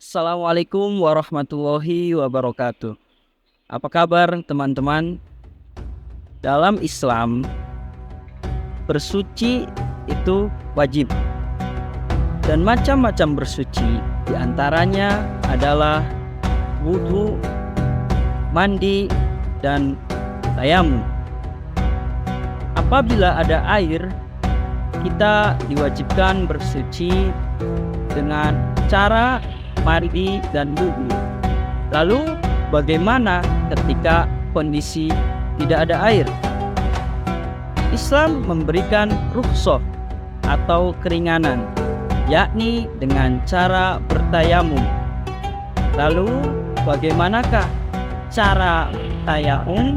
Assalamualaikum warahmatullahi wabarakatuh. Apa kabar teman-teman? Dalam Islam, bersuci itu wajib. Dan macam-macam bersuci, diantaranya adalah wudhu, mandi, dan tayamum. Apabila ada air, kita diwajibkan bersuci dengan cara mandi dan wudhu. Lalu bagaimana ketika kondisi tidak ada air? Islam memberikan rukhsah atau keringanan, yakni dengan cara bertayamum. Lalu bagaimanakah cara tayamum?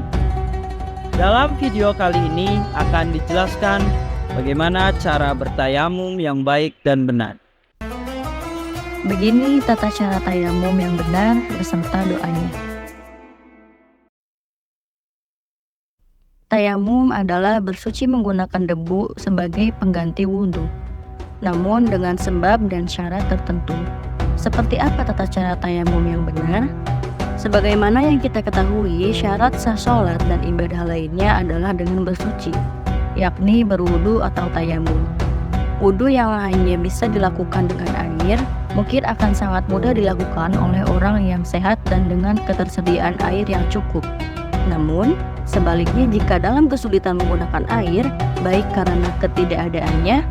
Dalam video kali ini akan dijelaskan bagaimana cara bertayamum yang baik dan benar. Begini tata cara tayamum yang benar beserta doanya. Tayamum adalah bersuci menggunakan debu sebagai pengganti wudhu, namun dengan sebab dan syarat tertentu. Seperti apa tata cara tayamum yang benar? Sebagaimana yang kita ketahui, syarat sah sholat dan ibadah lainnya adalah dengan bersuci, yakni berwudhu atau tayamum. Wudhu yang hanya bisa dilakukan dengan air mungkin akan sangat mudah dilakukan oleh orang yang sehat dan dengan ketersediaan air yang cukup. Namun, sebaliknya jika dalam kesulitan menggunakan air, baik karena ketidakadaannya,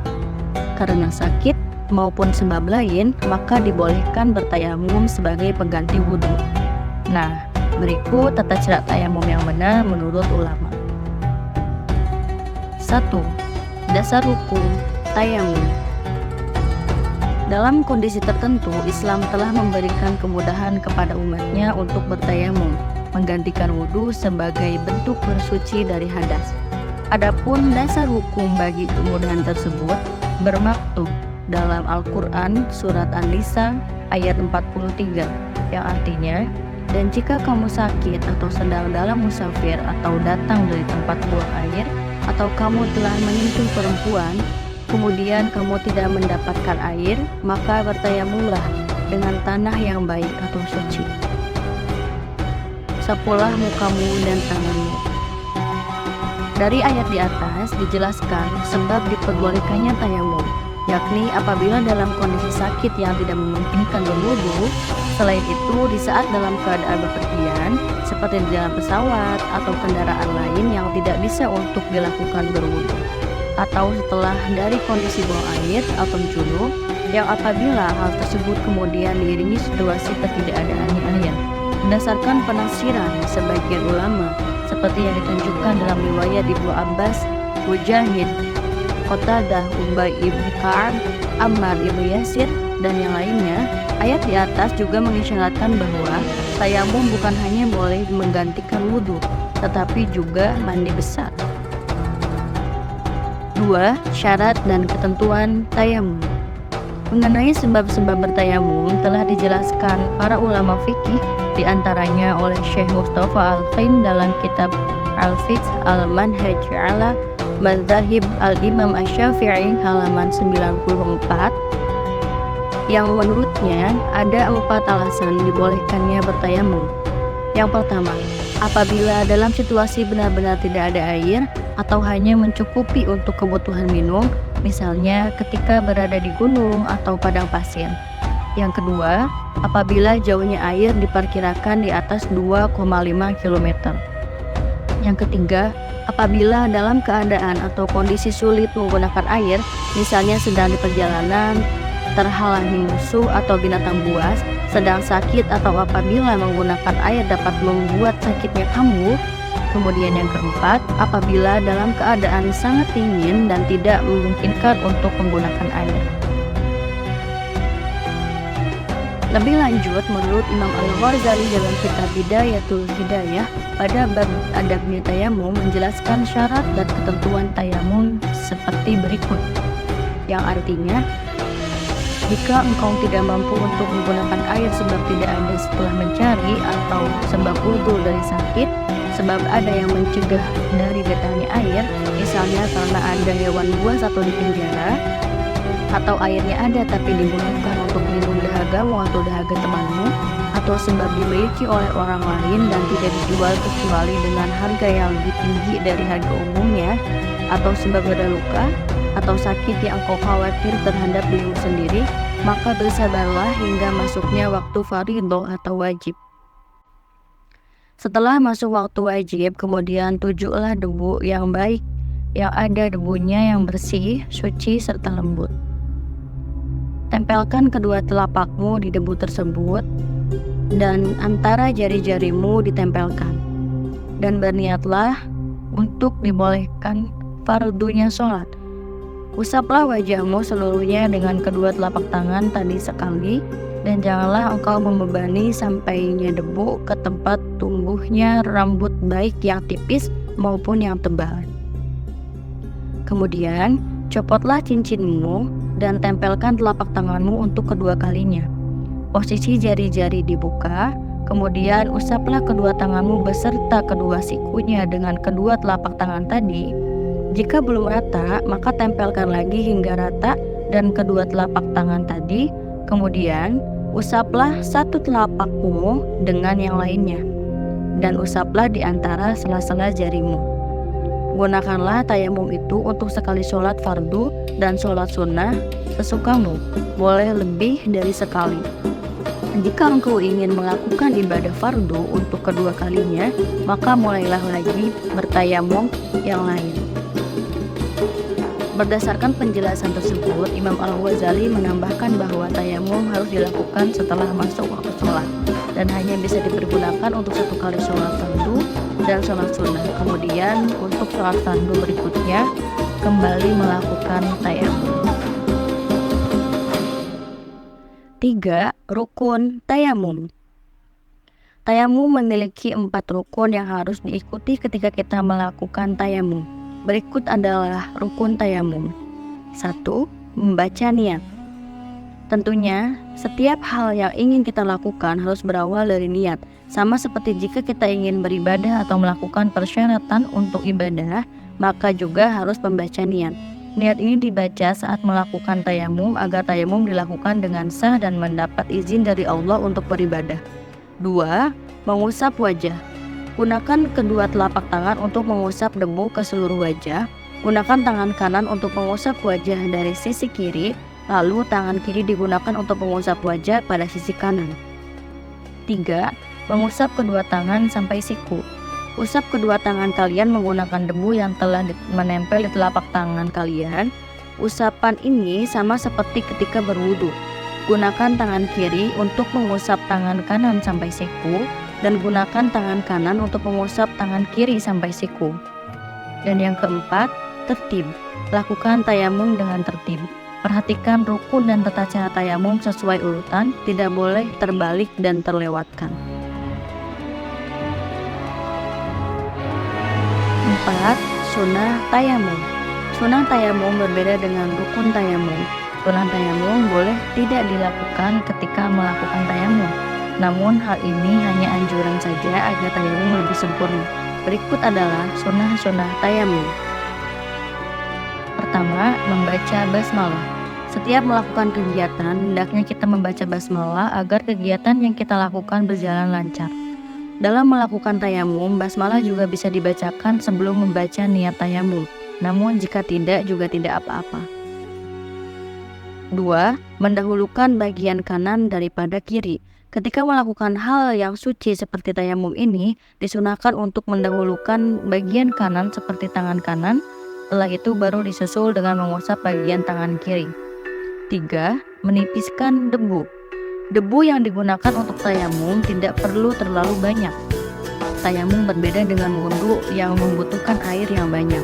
karena sakit, maupun sebab lain, maka dibolehkan bertayamum sebagai pengganti wudhu. Nah, berikut tata cara tayamum yang benar menurut ulama. 1. Dasar hukum tayamum. Dalam kondisi tertentu, Islam telah memberikan kemudahan kepada umatnya untuk bertayamum, menggantikan wudhu sebagai bentuk bersuci dari hadas. Adapun dasar hukum bagi kemudahan tersebut bermaktub dalam Al-Quran Surat An-Nisa ayat 43, yang artinya, dan jika kamu sakit atau sedang dalam musafir atau datang dari tempat buang air, atau kamu telah menyentuh perempuan, kemudian kamu tidak mendapatkan air, maka bertayamumlah dengan tanah yang baik atau suci. Sapulah mukamu dan tanganmu. Dari ayat di atas dijelaskan sebab diperbolehkannya tayamum, yakni apabila dalam kondisi sakit yang tidak memungkinkan berwudu. Selain itu, di saat dalam keadaan bepergian, seperti di dalam pesawat atau kendaraan lain yang tidak bisa untuk dilakukan berwudu, atau setelah dari kondisi buang air atau junub, yang apabila hal tersebut kemudian diiringi situasi ketidakadaannya air. Berdasarkan penafsiran sebagian ulama, seperti yang ditunjukkan dalam riwayat Ibnu Abbas, Mujahid, Qatadah, Ubay ibn Ka'ab, Ammar ibn Yasir, dan yang lainnya, ayat di atas juga mengisyaratkan bahwa tayamum bukan hanya boleh menggantikan wudhu, tetapi juga mandi besar. 2. Syarat dan ketentuan tayamum. Mengenai sebab-sebab bertayamum telah dijelaskan para ulama fikih, diantaranya oleh Syekh Mustafa Al-Khain dalam kitab Al-Fiqh Al-Manhaj ala Madzhab Al-Imam Asy-Syafi'i halaman 94, yang menurutnya ada 4 alasan dibolehkannya bertayamum. Yang pertama, apabila dalam situasi benar-benar tidak ada air atau hanya mencukupi untuk kebutuhan minum, misalnya ketika berada di gunung atau padang pasir. Yang kedua, apabila jauhnya air diperkirakan di atas 2,5 km. Yang ketiga, apabila dalam keadaan atau kondisi sulit menggunakan air, misalnya sedang di perjalanan, terhalangi musuh atau binatang buas, sedang sakit, atau apabila menggunakan air dapat membuat sakitnya kambuh. Kemudian yang keempat, apabila dalam keadaan sangat dingin dan tidak memungkinkan untuk menggunakan air. Lebih lanjut, menurut Imam Al-Ghazali dalam kitab Bidayatul Hidayah pada bab adabnya tayamum menjelaskan syarat dan ketentuan tayamum seperti berikut, yang artinya, jika engkau tidak mampu untuk menggunakan air sebab tidak ada setelah mencari, atau sebab wudhu dari sakit, sebab ada yang mencegah dari datangnya air, misalnya karena ada hewan buas atau di penjara, atau airnya ada tapi dibutuhkan untuk minum dahagamu atau dahaga temanmu, atau sebab dimiliki oleh orang lain dan tidak dijual kecuali dengan harga yang lebih tinggi dari harga umumnya, atau sebab ada luka atau sakit yang engkau khawatir terhadap dirimu sendiri, maka bersabarlah hingga masuknya waktu fardhu atau wajib. Setelah masuk waktu wajib, kemudian tujulah debu yang baik, yang ada debunya yang bersih, suci, serta lembut. Tempelkan kedua telapakmu di debu tersebut, dan antara jari-jarimu ditempelkan. Dan berniatlah untuk dibolehkan fardunya sholat. Usaplah wajahmu seluruhnya dengan kedua telapak tangan tadi sekali, dan janganlah engkau membebani sampainya debu ke tempat tumbuhnya rambut baik yang tipis maupun yang tebal. Kemudian, copotlah cincinmu dan tempelkan telapak tanganmu untuk kedua kalinya. Posisi jari-jari dibuka, kemudian usaplah kedua tanganmu beserta kedua sikunya dengan kedua telapak tangan tadi. Jika belum rata, maka tempelkan lagi hingga rata dan kedua telapak tangan tadi. Kemudian, usaplah satu telapakmu dengan yang lainnya, dan usaplah di antara sela-sela jarimu. Gunakanlah tayamum itu untuk sekali sholat fardu dan sholat sunnah sesukamu, boleh lebih dari sekali. Jika engkau ingin melakukan ibadah fardu untuk kedua kalinya, maka mulailah lagi bertayamum yang lain. Berdasarkan penjelasan tersebut, Imam Al-Ghazali menambahkan bahwa tayamum harus dilakukan setelah masuk waktu sholat dan hanya bisa dipergunakan untuk satu kali sholat fardu dan sholat sunnah. Kemudian untuk sholat fardu berikutnya kembali melakukan tayamum. 3. Rukun tayamum. Tayamum memiliki 4 rukun yang harus diikuti ketika kita melakukan tayamum. Berikut adalah rukun tayamum. 1. Membaca niat. Tentunya, setiap hal yang ingin kita lakukan harus berawal dari niat. Sama seperti jika kita ingin beribadah atau melakukan persyaratan untuk ibadah, maka juga harus membaca niat. Niat ini dibaca saat melakukan tayamum agar tayamum dilakukan dengan sah dan mendapat izin dari Allah untuk beribadah. 2. Mengusap wajah. Gunakan kedua telapak tangan untuk mengusap debu ke seluruh wajah. Gunakan tangan kanan untuk mengusap wajah dari sisi kiri, lalu tangan kiri digunakan untuk mengusap wajah pada sisi kanan. 3. Mengusap kedua tangan sampai siku. Usap kedua tangan kalian menggunakan debu yang telah menempel di telapak tangan kalian. Usapan ini sama seperti ketika berwudu. Gunakan tangan kiri untuk mengusap tangan kanan sampai siku, dan gunakan tangan kanan untuk mengusap tangan kiri sampai siku. Dan yang keempat, tertib. Lakukan tayamum dengan tertib. Perhatikan rukun dan tata cara tayamum sesuai urutan, tidak boleh terbalik dan terlewatkan. 4. Sunnah tayamum. Sunnah tayamum berbeda dengan rukun tayamum. Sunnah tayamum boleh tidak dilakukan ketika melakukan tayamum. Namun hal ini hanya anjuran saja agar tayamum lebih sempurna. Berikut adalah sunnah-sunnah tayamum. Pertama, membaca basmalah. Setiap melakukan kegiatan, hendaknya kita membaca basmalah agar kegiatan yang kita lakukan berjalan lancar. Dalam melakukan tayamum, basmalah juga bisa dibacakan sebelum membaca niat tayamum. Namun jika tidak, juga tidak apa-apa. 2. Mendahulukan bagian kanan daripada kiri. Ketika melakukan hal yang suci seperti tayamum ini, disunahkan untuk mendahulukan bagian kanan seperti tangan kanan, setelah itu baru disusul dengan mengusap bagian tangan kiri. 3. Menipiskan debu. Debu yang digunakan untuk tayamum tidak perlu terlalu banyak. Tayamum berbeda dengan wudu yang membutuhkan air yang banyak.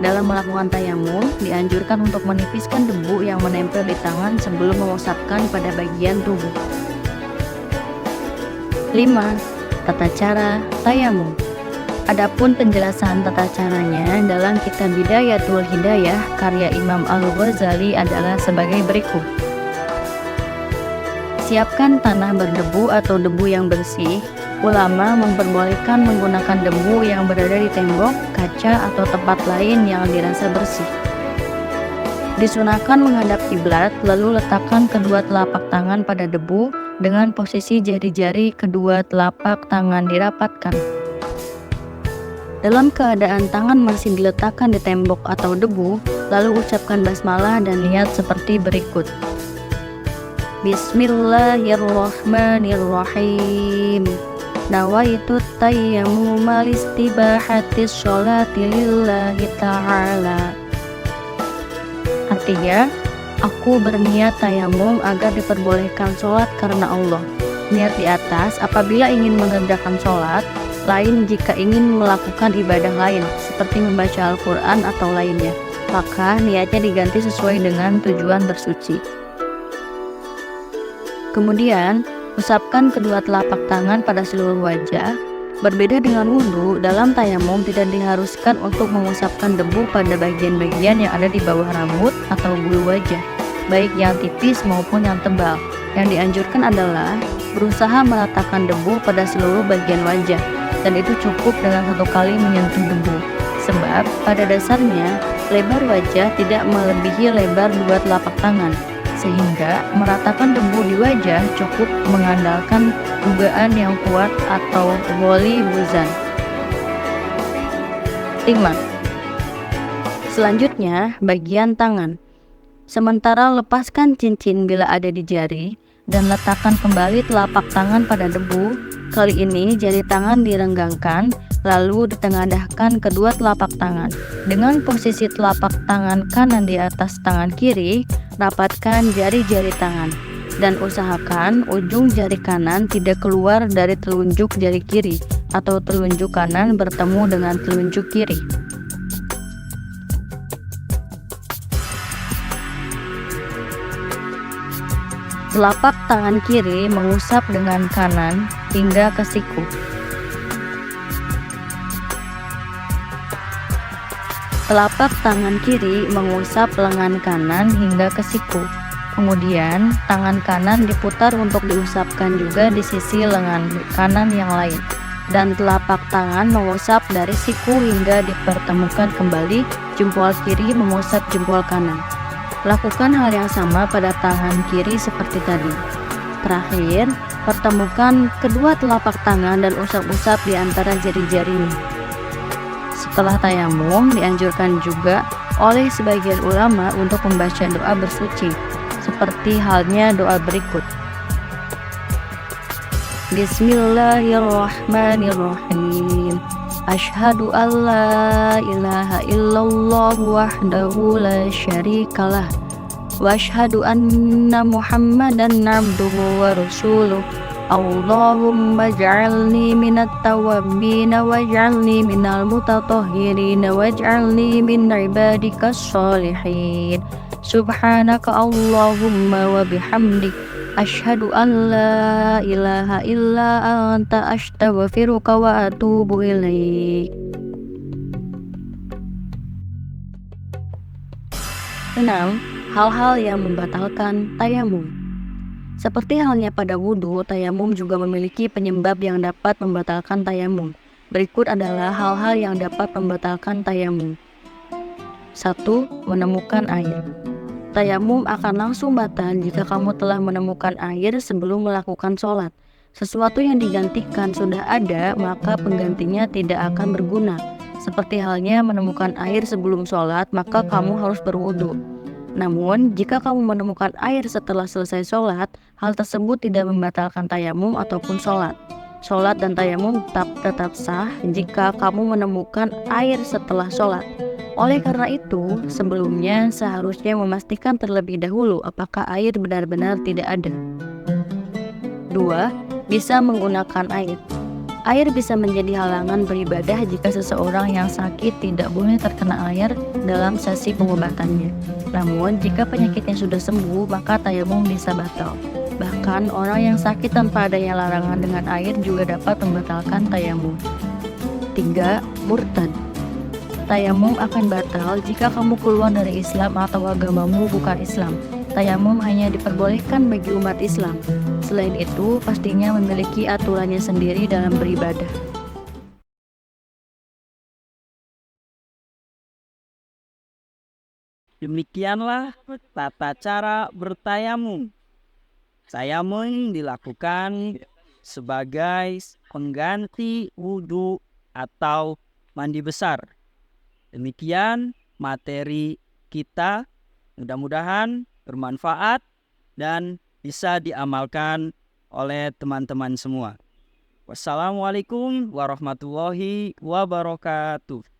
Dalam melakukan tayamum, dianjurkan untuk menipiskan debu yang menempel di tangan sebelum mengusapkan pada bagian tubuh. 5. Tata cara tayamum. Adapun penjelasan tata caranya dalam kitab Bidayatul Hidayah karya Imam Al-Ghazali adalah sebagai berikut. Siapkan tanah berdebu atau debu yang bersih. Ulama memperbolehkan menggunakan debu yang berada di tembok, kaca, atau tempat lain yang dirasa bersih. Disunahkan menghadap kiblat, lalu letakkan kedua telapak tangan pada debu dengan posisi jari-jari kedua telapak tangan dirapatkan. Dalam keadaan tangan masih diletakkan di tembok atau debu, lalu ucapkan basmalah dan niat seperti berikut. Bismillahirrahmanirrahim. Nawaitu tayammuma listibahatis sholati lillahi ta'ala. Artinya, aku berniat tayamum agar diperbolehkan sholat karena Allah. Niat di atas apabila ingin mengerjakan sholat, lain jika ingin melakukan ibadah lain, seperti membaca Al-Quran atau lainnya. Maka niatnya diganti sesuai dengan tujuan bersuci. Kemudian, usapkan kedua telapak tangan pada seluruh wajah. Berbeda dengan wudhu, dalam tayamum tidak diharuskan untuk mengusapkan debu pada bagian-bagian yang ada di bawah rambut atau bulu wajah, baik yang tipis maupun yang tebal. Yang dianjurkan adalah berusaha meratakan debu pada seluruh bagian wajah, dan itu cukup dengan satu kali menyentuh debu. Sebab pada dasarnya, lebar wajah tidak melebihi lebar dua telapak tangan, sehingga meratakan debu di wajah cukup mengandalkan dugaan yang kuat atau wali buzan. 5. Selanjutnya, bagian tangan. Sementara lepaskan cincin bila ada di jari dan letakkan kembali telapak tangan pada debu. Kali ini jari tangan direnggangkan, lalu ditengadahkan kedua telapak tangan. Dengan posisi telapak tangan kanan di atas tangan kiri, rapatkan jari-jari tangan dan usahakan ujung jari kanan tidak keluar dari telunjuk jari kiri atau telunjuk kanan bertemu dengan telunjuk kiri. Telapak tangan kiri mengusap dengan kanan hingga ke siku. Telapak tangan kiri mengusap lengan kanan hingga ke siku. Kemudian, tangan kanan diputar untuk diusapkan juga di sisi lengan kanan yang lain. Dan telapak tangan mengusap dari siku hingga dipertemukan kembali, jempol kiri mengusap jempol kanan. Lakukan hal yang sama pada tangan kiri seperti tadi. Terakhir, pertemukan kedua telapak tangan dan usap-usap di antara jari-jarinya. Setelah tayamum, dianjurkan juga oleh sebagian ulama untuk membaca doa bersuci, seperti halnya doa berikut. Bismillahirrahmanirrahim. Asyhadu an la ilaha illallah wahdahu la syarikalah wa asyhadu anna Muhammadan abduhu wa rasuluh. Allahumma ja'alni minat tawabin waj'alni minal mutatahhirin waj'alni min ibadikas sholihin. Subhanaka Allahumma wa bihamdik asyhadu an la ilaha illa anta astaghfiruka wa atubu ilaik. 6. Hal-hal yang membatalkan tayamum. Seperti halnya pada wudhu, tayamum juga memiliki penyebab yang dapat membatalkan tayamum. Berikut adalah hal-hal yang dapat membatalkan tayamum. 1. Menemukan air. Tayamum akan langsung batal jika kamu telah menemukan air sebelum melakukan sholat. Sesuatu yang digantikan sudah ada, maka penggantinya tidak akan berguna. Seperti halnya menemukan air sebelum sholat, maka kamu harus berwudu. Namun, jika kamu menemukan air setelah selesai sholat, hal tersebut tidak membatalkan tayamum ataupun sholat. Sholat dan tayamum tetap sah jika kamu menemukan air setelah sholat. Oleh karena itu, sebelumnya seharusnya memastikan terlebih dahulu apakah air benar-benar tidak ada. 2. Bisa menggunakan air. Air bisa menjadi halangan beribadah jika seseorang yang sakit tidak boleh terkena air dalam sesi pengobatannya. Namun, jika penyakitnya sudah sembuh, maka tayamum bisa batal. Bahkan, orang yang sakit tanpa adanya larangan dengan air juga dapat membatalkan tayamum. 3. Murtad. Tayamum akan batal jika kamu keluar dari Islam atau agamamu bukan Islam. Tayamum hanya diperbolehkan bagi umat Islam. Selain itu, pastinya memiliki aturannya sendiri dalam beribadah. Demikianlah tata cara bertayamum. Tayamum dilakukan sebagai pengganti wudhu atau mandi besar. Demikian materi kita, mudah-mudahan bermanfaat dan bisa diamalkan oleh teman-teman semua. Wassalamualaikum warahmatullahi wabarakatuh.